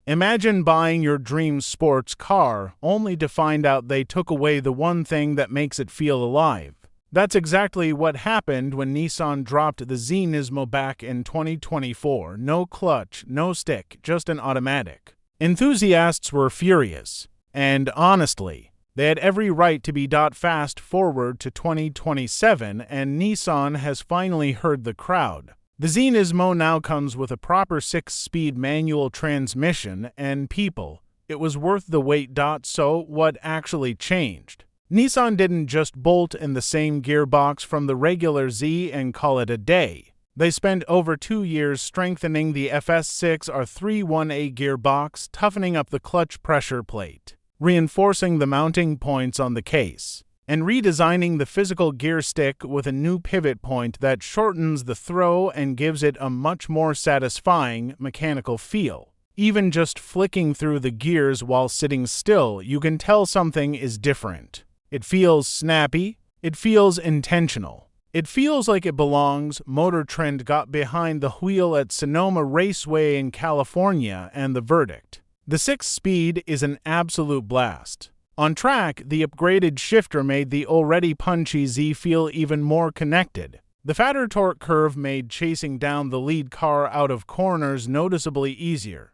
Imagine buying your dream sports car only to find out they took away the one thing that makes it feel alive. That's exactly what happened when Nissan dropped the Z NISMO back in 2024. No clutch, no stick, just an automatic. Enthusiasts were furious, and honestly, they had every right to be. Fast forward to 2027, and Nissan has finally heard the crowd. The Z NISMO now comes with a proper 6-speed manual transmission, and people, it was worth the wait. So what actually changed? Nissan didn't just bolt in the same gearbox from the regular Z and call it a day. They spent over 2 years strengthening the FS6 R31A gearbox, toughening up the clutch pressure plate, reinforcing the mounting points on the case, and redesigning the physical gear stick with a new pivot point that shortens the throw and gives it a much more satisfying mechanical feel. Even just flicking through the gears while sitting still, you can tell something is different. It feels snappy. It feels intentional. It feels like it belongs. Motor Trend got behind the wheel at Sonoma Raceway in California, and the verdict: the 6-speed is an absolute blast. On track, the upgraded shifter made the already punchy Z feel even more connected. The fatter torque curve made chasing down the lead car out of corners noticeably easier,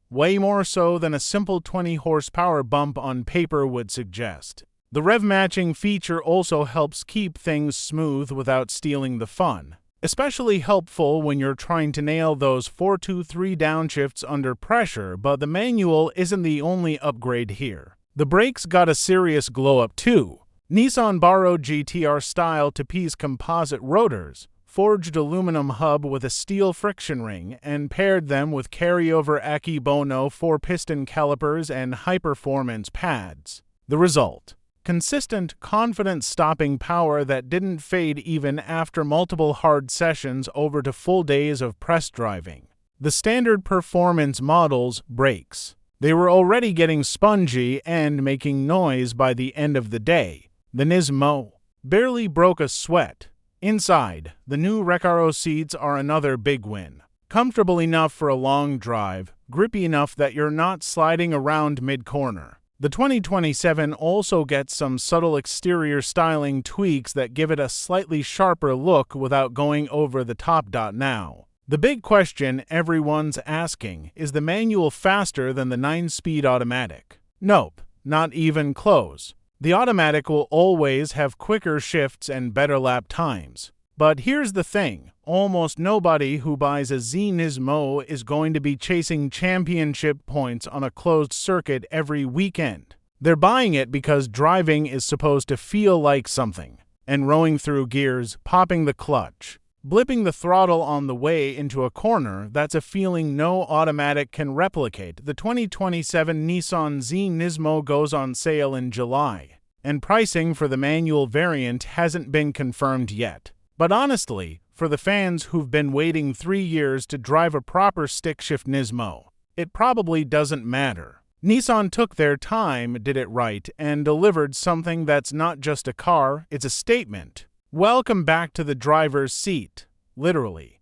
way more so than a simple 20 horsepower bump on paper would suggest. The rev matching feature also helps keep things smooth without stealing the fun, especially helpful when you're trying to nail those 4-2-3 downshifts under pressure. But the manual isn't the only upgrade here. The brakes got a serious glow-up too. Nissan borrowed GTR-style Tapiz composite rotors, forged aluminum hub with a steel friction ring, and paired them with carryover Akebono 4-piston calipers and high-performance pads. The result: consistent, confident stopping power that didn't fade even after multiple hard sessions over to full days of press driving. The standard performance model's brakes: they were already getting spongy and making noise by the end of the day. The NISMO barely broke a sweat. Inside, the new Recaro seats are another big win. Comfortable enough for a long drive, grippy enough that you're not sliding around mid-corner. The 2027 also gets some subtle exterior styling tweaks that give it a slightly sharper look without going over the top. Now, the big question everyone's asking: is the manual faster than the 9-speed automatic? Nope, not even close. The automatic will always have quicker shifts and better lap times. But here's the thing: almost nobody who buys a Z NISMO is going to be chasing championship points on a closed circuit every weekend. They're buying it because driving is supposed to feel like something. And rowing through gears, popping the clutch, blipping the throttle on the way into a corner, that's a feeling no automatic can replicate. The 2027 Nissan Z NISMO goes on sale in July, and pricing for the manual variant hasn't been confirmed yet. But honestly, for the fans who've been waiting 3 years to drive a proper stick-shift NISMO, it probably doesn't matter. Nissan took their time, did it right, and delivered something that's not just a car, it's a statement. Welcome back to the driver's seat, literally.